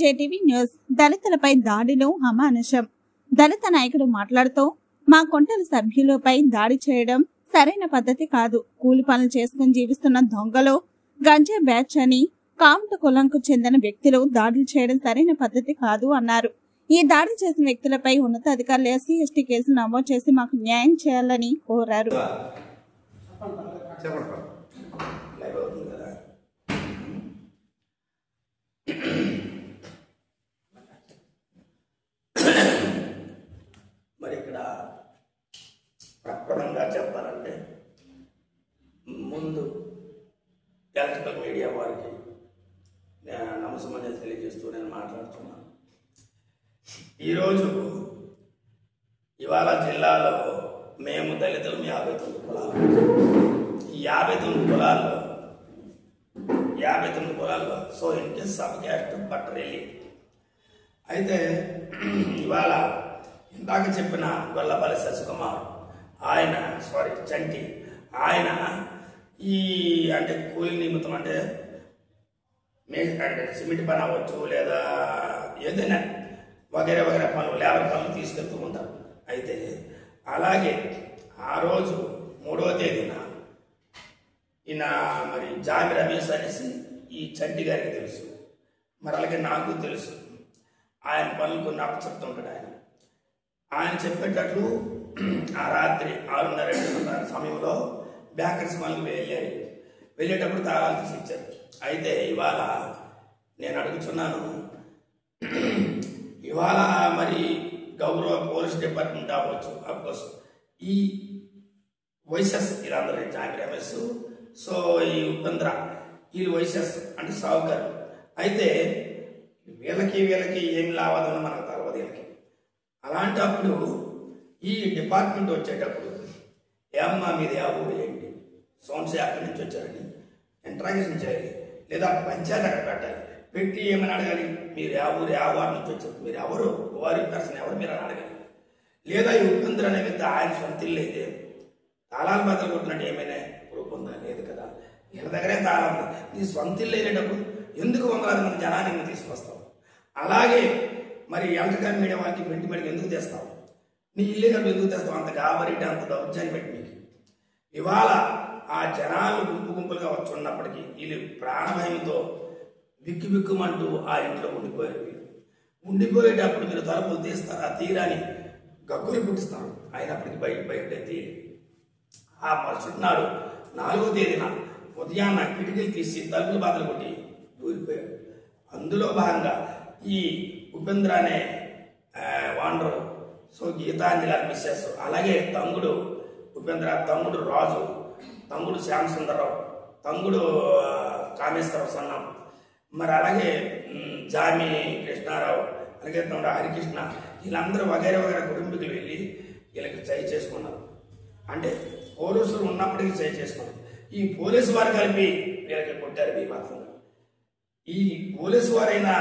JTV news. దళితులపై దాడిలో అమానుషం. దళిత నాయకుడు మాట్లాడుతూ మా కొంటల సభ్యులపై దాడి చేయడం సరైన పద్ధతి కాదు. కూలి పనులు చేసుకుని జీవిస్తున్న దొంగలు గంజా బ్యాచ్ అని కామట కులంకు చెందిన వ్యక్తులు దాడులు చేయడం సరైన పద్ధతి కాదు అన్నారు. ఈ దాడి చేసిన వ్యక్తులపై ఉన్నతాధికారులు ఎస్సీ ఎస్టీ కేసులు నమోదు చేసి మాకు న్యాయం చేయాలని కోరారు. మరి ఇక్కడ ప్రప్రదంగా చెప్పాలంటే ముందు ఎలక్ట్రికల్ మీడియా వారికి నమస్కారం తెలియజేస్తూ నేను మాట్లాడుతున్నాను. ఈరోజు ఇవాళ జిల్లాలో మేము దళితులు 59 కులాలు. ఈ 59 కులాల్లో so in case sub caste బట్టరెల్లి అయితే ఇవాళ ఇందాక చెప్పిన గొల్లపల్లి శశికుమార్ ఆయన చంటి ఆయన ఈ అంటే కూలి నిమిత్తం అంటే సిమెంట్ పని అవ్వచ్చు లేదా ఏదైనా వగేరే పనులు లేబర్ పనులు తీసుకెళ్తూ ఉంటారు. అయితే అలాగే ఆ రోజు 3వ తేదీన ఈయన మరి జామి రమేష్ అనేసి ఈ చంటి గారికి తెలుసు, మరి అలాగే నాకు తెలుసు. ఆయన పనులు కొన్ని అప్పచెప్తుంటాడు. ఆయన చెప్పేటట్లు ఆ రాత్రి 6:30 సమయంలో బ్యాకర్స్ పనులు వెళ్ళేటప్పుడు తాళాలు తీసి ఇచ్చారు. అయితే ఇవాళ నేను అడుగుతున్నాను, ఇవాళ మరి గౌరవ పోలీస్ డిపార్ట్మెంట్ అవ్వచ్చు, అఫ్కోర్స్ ఈ వైసెస్ వీళ్ళందరూ జామి రమేష్ సో ఈ ఉపేంద్ర వీళ్ళు వైసెస్ అంటే సావుకారు. అయితే వీళ్ళకి ఏం లావాదన్న మనకు తర్వాత వీళ్ళకి. అలాంటప్పుడు ఈ డిపార్ట్మెంట్ వచ్చేటప్పుడు ఏమ్మా మీది ఆ ఊరు ఏంటి, సోన్సే అక్కడి నుంచి వచ్చారని ఇంట్రాగేషన్ చేయాలి, లేదా పంచాయతీ అక్కడ పెట్టాలి. పెట్టి ఏమని అడగాలి, మీరు ఆ ఊరు ఆ వారి నుంచి వచ్చారు, మీరు ఎవరు వారి పర్సన్ ఎవరు మీరు అని అడగాలి. లేదా ఈ ఉపేంద్ర అనే వ్యక్తి ఆయన సొంత ఇల్లు అయితే తాళాలు బద్దలు కొట్టినట్టు ఏమైనా ప్రూఫ్ ఉందా? లేదు కదా. వీళ్ళ దగ్గరే తాళం. నీ సొంత ఇల్లు అయినప్పుడు ఎందుకు 100 మంది జనాన్ని తీసుకొస్తావు? అలాగే మరి ఎలక్ట్రికల్ మీడియా వాళ్ళకి పెట్టి ఎందుకు తెస్తావు? నీ ఇల్లు కనుక ఎందుకు తెస్తావు? అంత గాబరిటి అంత దౌర్జన్యం పెట్టి మీకు ఇవాళ ఆ జనాలు గుంపులుగా వచ్చి ఉన్నప్పటికీ వీళ్ళు ప్రాణభయంతో బిక్కుమంటూ ఆ ఇంట్లో ఉండిపోయేటప్పుడు మీరు తలుపులు తీస్తారు, ఆ తీరాన్ని గగ్గులు పుట్టిస్తారు. అయినప్పటికీ బయటైతే ఆ మరుసటి నాడు 4వ తేదీన ఉదయాన్న కిటికీలు తీసి తలుపులు బాధలు కొట్టి దూరిపోయారు. అందులో భాగంగా ఈ ఉపేంద్ర అనే వాండరు సో గీతాంజలి మిస్సెస్, అలాగే తమ్ముడు ఉపేంద్ర, తమ్ముడు రాజు, తమ్ముడు శ్యామ్ సుందరరావు, తమ్ముడు కామేశ్వరరావు సన్నం, మరి అలాగే జామి కృష్ణారావు, అలాగే తమ్ముడు హరికృష్ణ, వీళ్ళందరూ వగైరా కుటుంబీకులు వెళ్ళి వీళ్ళకి చేయి చేసుకున్నారు. అంటే పోలీసులు ఉన్నప్పటికీ చేయి చేసుకున్నారు. ఈ పోలీసు వారు కలిపి వీళ్ళకి కొట్టారు బీభత్సంగా. ఈ పోలీసు వారైనా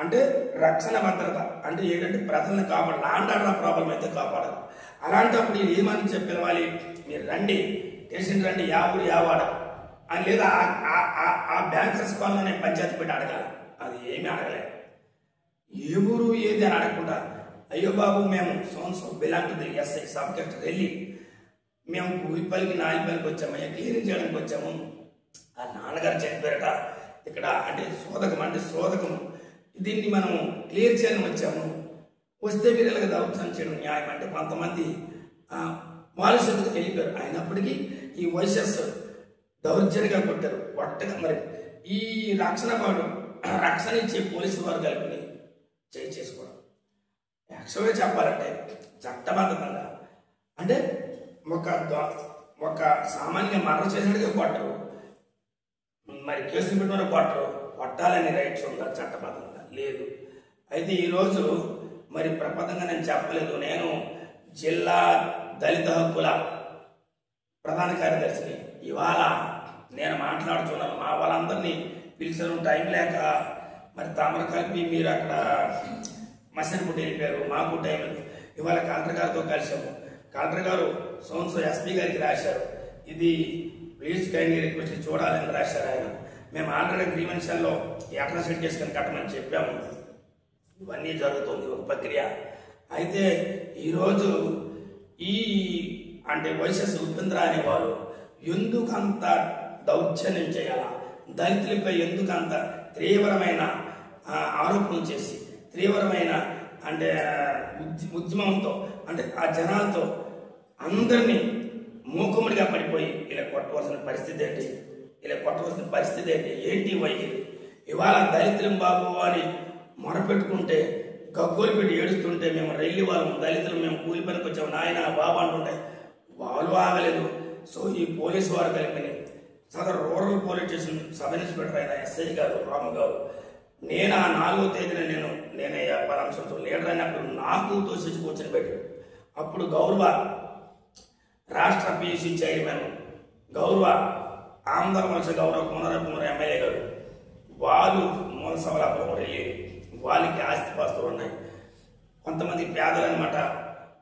అంటే రక్షణ భద్రత అంటే ఏంటంటే ప్రజలను కాపాడు, లాండ్ ఆర్డర్ ప్రాబ్లం అయితే కాపాడాలి. అలాంటప్పుడు ఇది ఏమని చెప్పి పిలవాలి, మీరు రండి స్టేషన్ రండి, యా ఊరు యావాడ అని, లేదా ఆ బ్యాంకర్స్ కాలనీ పంచాయతీ పెట్టి అడగాలి. అది ఏమీ అడగలేదు. ఏ ఊరు ఏది అని అడగకుండా అయ్యో బాబు మేము సోన్సో belong to the SI sub caste వెళ్ళి మేము కూలిపల్లికి 4 వచ్చాము, క్లీనింగ్ చేయడానికి వచ్చాము. ఆ నాన్నగారు చనిపోయారట ఇక్కడ అంటే శోధకం దీన్ని మనం క్లియర్ చేయడానికి వచ్చాము. వస్తే మీరు ఇలాగ దౌర్జన్యం చేయడం న్యాయం అంటే కొంతమంది వాళ్ళ సొంతకు వెళ్ళిపోయారు. అయినప్పటికీ ఈ వైసెస్ దౌర్జన్యంగా కొట్టారు కొట్టగా. మరి ఈ రక్షణ ఇచ్చే పోలీసు వారు కలిపి చేసుకోవడం యాక్చువల్గా చెప్పాలంటే చట్టబద్ధంగా అంటే ఒక సామాన్య మర్డర్ చేసినట్టుగా కొట్టరు, మరి కేసులు పెట్టిన కొట్టాలని రైట్స్ ఉందా? చట్టబద్ధంగా లేదు. అయితే ఈరోజు మరి ప్రపంచంగా నేను చెప్పలేదు. నేను జిల్లా దళిత హక్కుల ప్రధాన కార్యదర్శిని. ఇవాళ నేను మాట్లాడుతున్నాను. మా వాళ్ళందరినీ పిలిచాను, టైం లేక మరి తమరు కలిపి మీరు అక్కడ మసనపుట్టి వెళ్ళిపోయారు, మాకు టైం. ఇవాళ కలెక్టర్ గారితో కలిసాము. కలెక్టర్ గారు సోన్సో ఎస్పీ గారికి రాశారు, ఇది ప్లీజ్ కైండ్లీ రిక్వెస్ట్ చూడాలని రాశారు. ఆయన మేము ఆల్రెడీ గ్రీవెన్షన్లో అట్రాసిటీ చేసుకొని కట్టమని చెప్పాము. ఇవన్నీ జరుగుతుంది ఒక ప్రక్రియ. అయితే ఈరోజు ఈ అంటే వైఎస్ ఉపేంద్ర అనేవారు ఎందుకంత దౌర్జన్యం చేయాలా, దళితులపై ఎందుకంత తీవ్రమైన ఆరోపణలు చేసి తీవ్రమైన అంటే ఉద్యమంతో అంటే ఆ జనాలతో అందరినీ మూకుమ్మడిగా పడిపోయి ఇలా కొట్టవలసిన పరిస్థితి ఏంటి, ఏంటి వైఖరి? ఇవాళ దళితులం బాబు అని మొరపెట్టుకుంటే గగ్గోలు పెట్టి ఏడుస్తుంటే మేము రెల్లి వాళ్ళం, దళితులు మేము కూలి పనికి వచ్చాము నాయన బాబు అంటుంటే వాళ్ళు ఆగలేదు. సో ఈ పోలీసు వారు కలిపి సదరు rural police station sub inspector అయిన ఎస్ఐ గారు రాము గారు నేను ఆ 4వ తేదీన నేను పరామర్శించు లీడర్ అయినప్పుడు నాకు తోసి కూర్చొని పెట్టాడు. అప్పుడు గౌరవ రాష్ట్ర పియూసీ చైర్మన్ గౌరవ ఆంధ్ర మనిషి గౌరవ కుమార ఎమ్మెల్యే గారు వాళ్ళు మూల సవలాపురం వెళ్ళి వాళ్ళకి ఆస్తిపాస్తులు ఉన్నాయి. కొంతమంది పేదలు అనమాట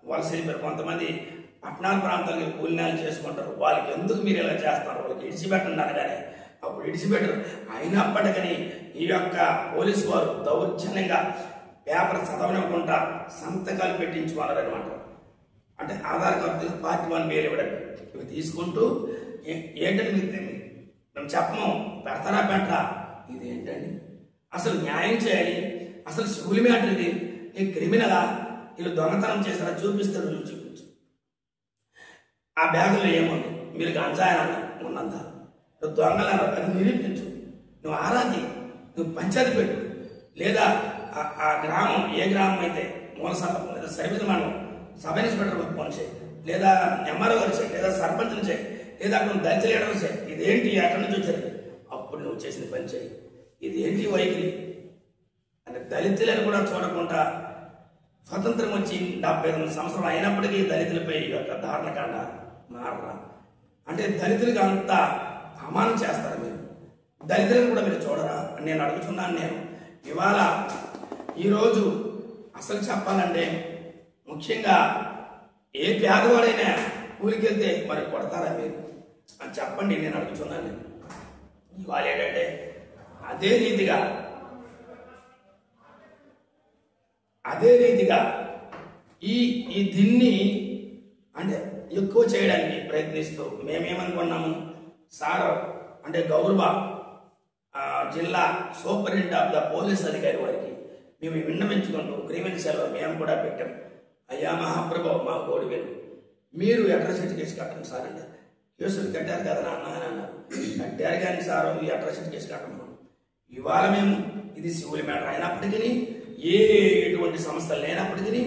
వలస వెళ్ళిపోయారు, కొంతమంది పట్టణాల ప్రాంతాలకి కూలినాలు చేసుకుంటారు. వాళ్ళకి ఎందుకు మీరు ఇలా చేస్తారు, వాళ్ళకి ఇడిచిపెట్టండి అనగానే అప్పుడు ఇడిచిపెట్టరు. అయినప్పటికీ ఈ యొక్క పోలీసు వారు దౌర్జన్యంగా పేపర్ చదవనుకుంటా సంతకాలు పెట్టించుకున్నారనమాట. అంటే ఆధార్ కార్డు పార్టీ 1 వేలు ఇవ్వడం ఇవి తీసుకుంటూ ఏంటంటే మేము చెప్పము పెడతారా పెట్టరా, ఇది ఏంటండి అసలు న్యాయం చేయాలి, అసలు సివిల్ మ్యాటర్ ఇది, ఈ క్రిమినలా, వీళ్ళు దొంగతనం చేస్తారా చూపిస్తారు, చూపించు. ఆ బ్యాగులో ఏముంది, మీరు గంజాయన ఉన్నంత నువ్వు దొంగలన్నా అది నిరూపించు, నువ్వు ఆరాధి, నువ్వు పంచాయతీ పెట్టు, లేదా ఆ గ్రామం ఏ గ్రామం అయితే మూల సంఘం లేదా సర్వీస్ మండలం సబ్ ఇన్స్పెక్టర్ ఫోన్ చేయి, లేదా ఎంఆర్ఓ గారు చేయి, లేదా సర్పంచ్ని చేయి, లేదా అక్కడ దళిత లీడర్ చేయి, ఇదేంటి ఎక్కడి నుంచి వచ్చారు, అప్పుడు నువ్వు చేసిన పని చేయి. ఇదేంటి వైఖరి అంటే దళితులను కూడా చూడకుండా స్వతంత్రం వచ్చి 75 సంవత్సరాలు అయినప్పటికీ దళితులపై యొక్క దారుణకాండ మారరా అంటే దళితులకు అంత అవమానం చేస్తారు మీరు, దళితులను కూడా మీరు చూడరా అని నేను అడుగుతున్నాను. నేను ఇవాళ ఈరోజు అసలు చెప్పాలంటే ముఖ్యంగా ఏ పేదవాడైనా కూలికెళ్తే మరి కొడతారా మీరు అని చెప్పండి నేను అడుగుతున్నాను. నేను ఇవాళ ఏంటంటే అదే రీతిగా ఈ దీన్ని అంటే ఎక్కువ చేయడానికి ప్రయత్నిస్తూ మేమేమనుకున్నాము సార్ అంటే గౌరవ జిల్లా సూపరింటెండెంట్ ఆఫ్ ద పోలీస్ అధికారి వారికి మేము విన్నవించుకుంటూ గ్రీవెన్స్లో మేము కూడా పెట్టాం. అయ్యా మహాప్రభు మా కోడివేలు మీరు అట్రాసిటీ కేసు కట్టండి సార్ అంటే కేసులు కట్టారు కదా నాన్న అని అన్నారు. కట్టారు కానీ సార్ ఈ అట్రాసిటీ కేసు కట్టమన్నాం. ఇవాళ మేము ఇది సివిల్ మ్యాటర్ అయినప్పటికీ ఎటువంటి సమస్యలు లేనప్పటికీ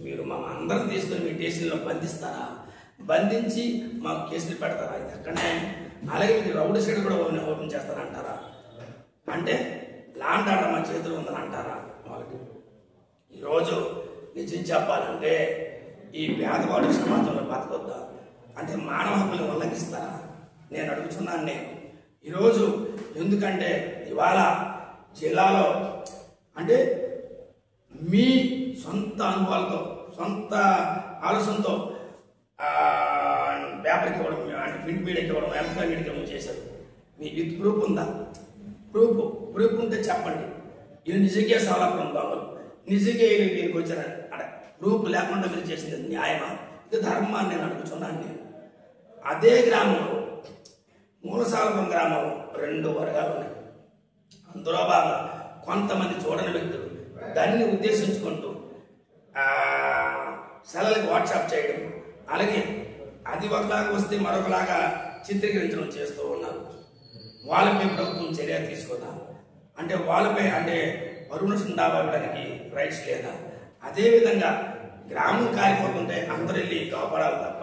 మీరు మా అందరం తీసుకొని మీ స్టేషన్లో బంధిస్తారా, బంధించి మాకు కేసులు పెడతారా, ఇది అక్కడనే అలాగే మీకు రౌడీ సైడ్ కూడా ఓపెన్ చేస్తారంటారా, అంటే లాండ్ ఆర్డర్ మా చేతులు ఉందని అంటారా? వాళ్ళకి ఈరోజు నిజం చెప్పాలంటే ఈ పేదవాడు సమాజంలో బతకొద్దా అంటే మానవ హక్కులు ఉల్లంఘిస్తారా నేను అడుగుతున్నాను. నేను ఈరోజు ఎందుకంటే ఇవాళ జిల్లాలో అంటే మీ సొంత అనుభవాలతో సొంత ఆలోచనతో పేపర్కి ఇవ్వడం అంటే ప్రింట్ మీడియాకి ఇవ్వడం ఎలక్ట్రానిక్ మీడియాకి చేశారు. మీ విత్ ప్రూఫ్ ఉందా? ప్రూఫ్ ఉంటే చెప్పండి. ఇది నిజంగా సవలాపురం దొంగలు నిజంగా దీనికి వచ్చారు అంటే ప్రూఫ్ లేకుండా మీరు చేసింది న్యాయమా, ఇది ధర్మాన్ని నేను అడుగుతున్నాను. నేను అదే గ్రామంలో మూలసాలపురం గ్రామంలో 2 వర్గాలు ఉన్నాయి. అందులో బాగా కొంతమంది చూడని వ్యక్తులు దాన్ని ఉద్దేశించుకుంటూ సెలవులకు వాట్సాప్ చేయడం, అలాగే అది ఒకలాగా వస్తే మరొకలాగా చిత్రీకరించడం చేస్తూ ఉన్నారు. వాళ్ళపై ప్రభుత్వం చర్య తీసుకుందా అంటే వాళ్ళపై అంటే పర్మిషన్ దాబడానికి రైట్స్ లేదా? అదేవిధంగా గ్రామం కాలిపోతుంటే అందరు వెళ్ళి కాపాడాలి తప్ప,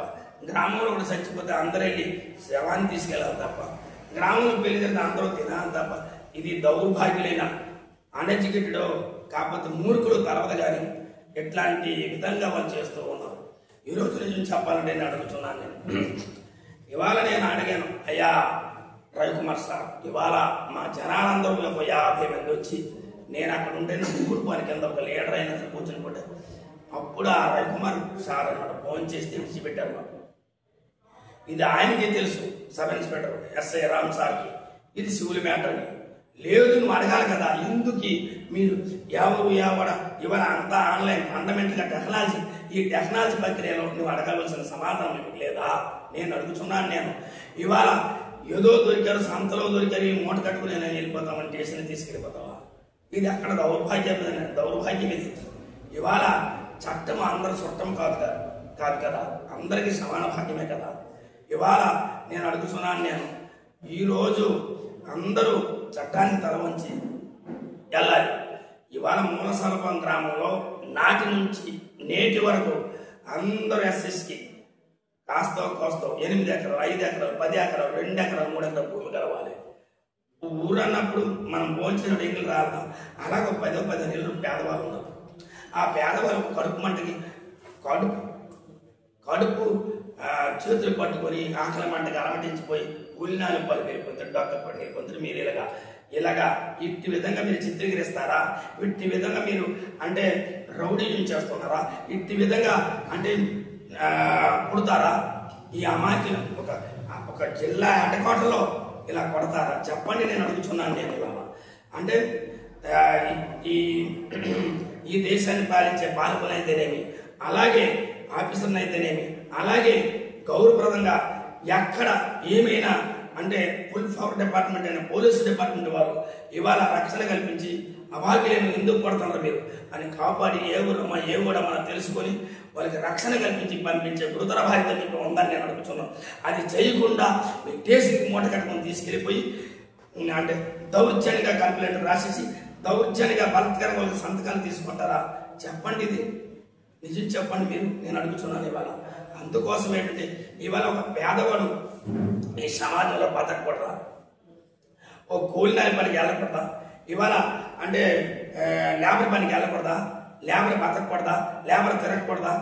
గ్రామంలో కూడా చచ్చిపోతే అందరు వెళ్ళి శవాన్ని తీసుకెళ్ళాలి తప్ప, గ్రామంలో పెళ్లి జరిగితే అందరూ తినాలి తప్ప, ఇది దౌర్భాగ్యులైన అన్ఎడ్యుకేటెడ్ కాకపోతే మూర్ఖులు తలవదు కానీ ఎట్లాంటి విధంగా వాళ్ళు చేస్తూ ఉన్నారు. ఈరోజు నిజం చెప్పాలంటే నేను అడుగుతున్నాను. నేను ఇవాళ నేను అడిగాను, అయ్యా రవికుమార్ సార్ ఇవాళ మా జనాలందరూ 50 మంది వచ్చి నేను అక్కడ ఉంటే ఊరుకోని కింద ఒక లీడర్ అయినా కూర్చొని పడ్డాను. అప్పుడు ఆ రవికుమార్ సార్ అన్నమాట ఫోన్ చేసి విడిచిపెట్టారు. మాకు ఇది ఆయనకే తెలుసు, సబ్ ఇన్స్పెక్టర్ ఎస్ఐ రామ్ సార్కి ఇది సివిల్ మ్యాటర్ అని. లేదు, నువ్వు అడగాలి కదా, ఎందుకు మీరు ఎవరు ఎవడ ఇవాళ అంతా ఆన్లైన్ ఫండమెంటల్గా టెక్నాలజీ, ఈ టెక్నాలజీ ప్రక్రియలో నువ్వు అడగవలసిన సమాధానం మీకు లేదా? నేను అడుగుతున్నాను. నేను ఇవాళ ఏదో దొరికారు, సంతలో దొరికారు, ఈ మూట కట్టుకుని నేను వెళ్ళిపోతామని స్టేషన్ తీసుకెళ్ళిపోతావా? ఇది అక్కడ దౌర్భాగ్యం ఇది. ఇవాళ చట్టం అందరు చుట్టం కాదు కదా, అందరికీ సమాన భాగ్యమే కదా. ఇవాళ నేను అడుగుతున్నాను. నేను ఈరోజు అందరూ చట్టాన్ని తలవంచి వెళ్ళాలి. ఇవాళ మూలసలపం గ్రామంలో నాటి నుంచి నేటి వరకు అందరూ ఎస్ఎస్కి కాస్తో కోస్తో 8 ఎకరాలు, 5 ఎకరాలు, 10 ఎకరాలు, 2 ఎకరాలు, 3 ఎకరాలు భూమి కలవాలి. ఊరు అన్నప్పుడు మనం భోంచిన ఇల్లు రాదా? అలాగే 10 ఇళ్ళు పేదవాళ్ళు ఉన్నారు. ఆ పేదవాళ్ళు కడుపు మంటకి కడుపు చేతులు పట్టుకొని ఆకలి మంటకి అలమటించిపోయి ఉల్లినాలు పలుకు వెళ్ళిపోతారు, డొక్క పడి వెళ్ళిపోతారు. మీరు ఇలాగా ఇట్టి విధంగా మీరు చిత్రీకరిస్తారా? ఇట్టి విధంగా మీరు అంటే రౌడీజం చేస్తున్నారా? ఇట్టి విధంగా అంటే పుడతారా? ఈ అమాయకులు ఒక జిల్లా హెడ్ క్వార్టర్లో ఇలా కొడతారా? చెప్పండి, నేను అడుగుతున్నాను. నేను ఇవాళ అంటే ఈ దేశాన్ని పాలించే పాలకులైతేనేమి, అలాగే ఆఫీసర్ని అయితేనేమి, అలాగే గౌరవప్రదంగా ఎక్కడ ఏమైనా అంటే ఫుల్ పవర్ డిపార్ట్మెంట్ అయిన పోలీసు డిపార్ట్మెంట్ వారు ఇవాళ రక్షణ కల్పించి అభాగ్యులను ఎందుకు కొడుతున్నారు మీరు అని కాపాడి ఏ కూడా మనం తెలుసుకొని వాళ్ళకి రక్షణ కల్పించి పంపించే గురుతర బాధ్యత మీకు ఉందని నేను అడుగుతున్నాను. అది చేయకుండా స్టేషన్కి మూట కట్టుకొని తీసుకెళ్ళిపోయి అంటే దౌర్జన్యంగా కంప్లైంట్ రాసేసి దౌర్జన్యంగా బలత్కరంగా వాళ్ళకి సంతకాలు తీసుకుంటారా? చెప్పండి, ఇది నిజం చెప్పండి మీరు. నేను అడుగుతున్నాను ఇవాళ. అందుకోసం ఏంటంటే ఇవాళ ఒక పేదవాడు ఈ సమాజంలో బతకూడదా? ఓ కూలినాలి పనికి వెళ్ళకూడదా? ఇవాళ అంటే లేబర్ పనికి వెళ్ళకూడదా? లేబర్ బతకూడదా? లేబర్ తిరగకూడదా?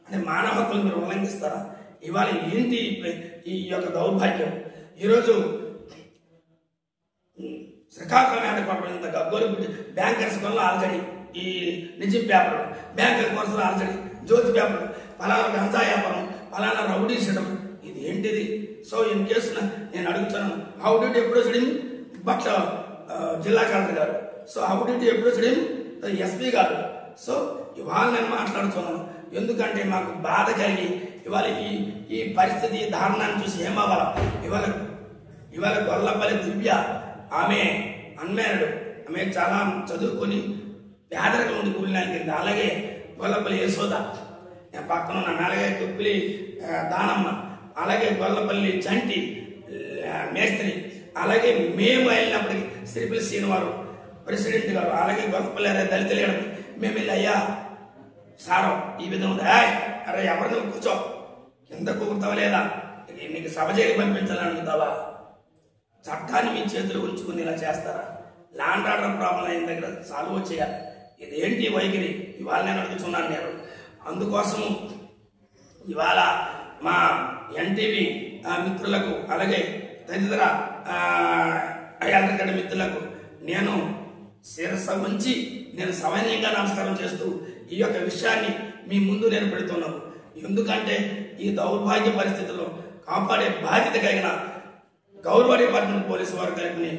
అంటే మానవ హక్కులు మీరు ఉల్లంఘిస్తారా? ఇవాళ ఏంటి ఈ యొక్క దౌర్భాగ్యం? ఈరోజు శ్రీకాకుళం ఏర్పడిన గగ్గోలు బ్యాంకర్స్ వల్ల ఆల్రెడీ ఈ నిజం పేపర్, బ్యాంకర్ కోర్సులు ఆల్రెడీ జ్యోతి పేపర్, ఫలానా గంజా వ్యాపారం, ఫలానా రౌడీ చేయడం, ఇది ఏంటిది? సో ఇన్ కేసు నేను అడుగుతున్నాను, హౌ డిడ్ ఎప్పుడు చేయడం బట్ జిల్లా కలెక్టర్ గారు, సో హౌ డిడ్ ఎప్పుడు చేయడం ఎస్పీ గారు. సో ఇవాళ నేను మాట్లాడుతున్నాను ఎందుకంటే మాకు బాధ కలిగి ఇవాళ ఈ పరిస్థితి దారుణాన్ని చూసి ఏమవ్వాల. ఇవాళ గొల్లపల్లి దివ్య, ఆమె అన్మ్యారీడ్, ఆమె చాలా చదువుకొని పేదరికం ఉండి కూలినానికి వెళ్ళింది. అలాగే గొల్లపల్లి యశోద, పక్కన ఉన్న అలాగే కుప్పిలి దానమ్మ, అలాగే గొల్లపల్లి చంటి మేస్త్రి, అలాగే మేము వెళ్ళినప్పటికీ శ్రీపల్లి శ్రీనివారు ప్రెసిడెంట్ గారు, అలాగే గొల్లపల్లి దళిత లీడర్ మేము వెళ్ళి అయ్యా సారం ఈ విధంగా అరే ఎవరిని కూర్చో కింద కూర్తావా లేదా, నీకు సభ చేయని పంపించాలని అడుగుతావా? చట్టాన్ని మీ చేతులు ఉంచుకుని ఇలా చేస్తారా? ల్యాండ్ ఆర్డర్ ప్రాబ్లం అయిన దగ్గర సాల్వ్ చేయాలి. ఇదేంటి వైఖరి? ఇవాళ నేను అడుగుతున్నాను నేను. అందుకోసము ఇవాళ మా ఎన్టీవీ మిత్రులకు అలాగే తదితర ఎలక్ట్రికల్ మిత్రులకు నేను శిరస్సు ఉంచి నేను సవనీయంగా నమస్కారం చేస్తూ ఈ యొక్క విషయాన్ని మీ ముందు నేను పెడుతున్నాను. ఎందుకంటే ఈ దౌర్భాగ్య పరిస్థితుల్లో కాపాడే బాధ్యత కలిగిన గౌరవ డిపార్ట్మెంట్ పోలీసు వారు కలిపి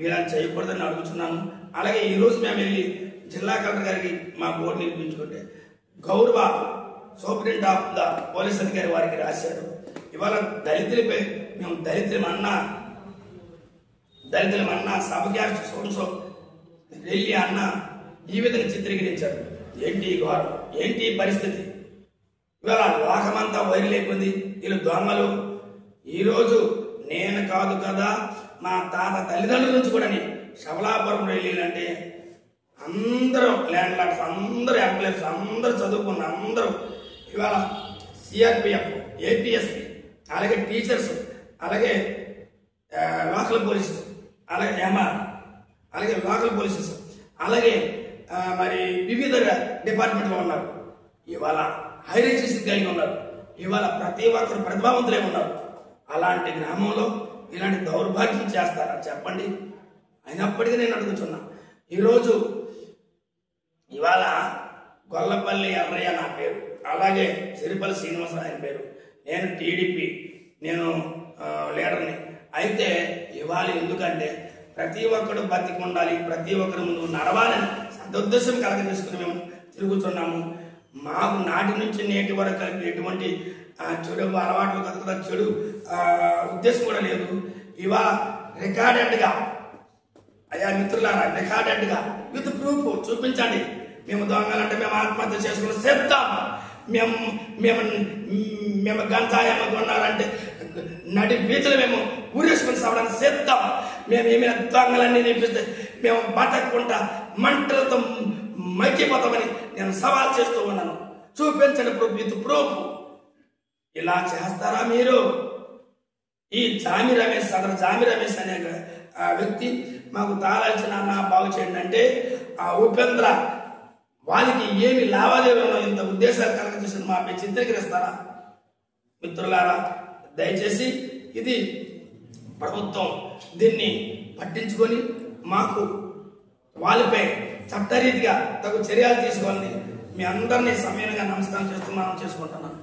ఇలా చేయకూడదని అడుగుతున్నాను. అలాగే ఈరోజు మేము వెళ్ళి జిల్లా కలెక్టర్ గారికి మా బోర్డు నిలిపించుకుంటే గౌరవ సూపరింటెండెంట్ ఆఫ్ ద పోలీస్ అధికారి వారికి రాశాడు. ఇవాళ దళితులపై మేము దళితులమన్నా సబ్-క్యాస్ట్ సోన్సో రెల్లి అన్న ఈ విధంగా చిత్రీకరించాడు. ఏంటి ఘోరం? ఏంటి పరిస్థితి? ఇవాళ లోకమంతా వైరల్ అయిపోయింది, వీళ్ళు దొంగలు. ఈరోజు నేను కాదు కదా, మా తాత తల్లిదండ్రుల నుంచి కూడా శబలాపురం వెళ్ళాలంటే అందరూ ల్యాండ్ లార్డ్స్, అందరూ ఎంప్లాయీస్, అందరూ చదువుకున్న అందరూ ఇవాళ సిఆర్పిఎఫ్, ఏపీఎస్పి, అలాగే టీచర్స్, అలాగే లోకల్ పోలీసెస్, అలాగే ఎంఆర్, అలాగే లోకల్ పోలీసెస్, అలాగే మరి వివిధ డిపార్ట్మెంట్లో ఉన్నారు. ఇవాళ హైర్ ఎడ్యుకేషన్ కలిగి ఉన్నారు. ఇవాళ ప్రతి ఒక్కరు ప్రతిభావంతులే ఉన్నారు. అలాంటి గ్రామంలో ఇలాంటి దౌర్భాగ్యం చేస్తారా చెప్పండి? అయినప్పటికీ నేను అడుగుతున్నా, ఈరోజు ఇవాళ గొల్లపల్లి ఎర్రయ్య నా పేరు, అలాగే సిరిపల్లి శ్రీనివాసరావు ఆయన పేరు, నేను టీడీపీ నేను లీడర్ని, అయితే ఇవాళ ఎందుకంటే ప్రతి ఒక్కడు బతికి ఉండాలి, ప్రతి ఒక్కరు ముందు నడవాలని సదుద్దేశం కలగజేసుకుని మేము తిరుగుతున్నాము. మాకు నాటి నుంచి నేటి వరకు కలిపి ఎటువంటి చెడు అలవాట్లు కలుగుతా చెడు ఉద్దేశం కూడా లేదు. ఇవాళ రికార్డెడ్గా అయ్యా మిత్రులారా, రికార్డెడ్గా విత్ ప్రూఫ్ చూపించండి. మేము దొంగలంటే మేము ఆత్మహత్య చేసుకుని చెప్తాం. మేము మేము మేము గంజాయి కొన్నారంటే నడి బీచ్లు మేము ఊరేసుకుని సావడానికి చెప్తాం. మేము ఏమైనా దొంగలన్నీ నింపిస్తే మేము బతకకుండా మంటలతో మగ్గిపోతామని నేను సవాల్ చేస్తూ ఉన్నాను. చూపించండి ప్రూఫ్ విత్ ప్రూఫ్. ఇలా చేస్తారా మీరు? ఈ జామి రమేష్ అనే వ్యక్తి మాకు తాళాల్సిన అన్న బాగు చేయండి అంటే ఆ ఉపేంద్ర వాళ్ళకి ఏమి లావాదేవీలో ఇంత ఉద్దేశాలు కలగజేసిన మాపై చిత్రీకరిస్తారా? మిత్రులారా, దయచేసి ఇది ప్రభుత్వం దీన్ని పట్టించుకొని మాకు వాళ్ళపై చట్టరీతిగా తగు చర్యలు తీసుకోవాలని మీ అందరినీ సమయంగా నమస్కారం చేసుకుంటున్నాను.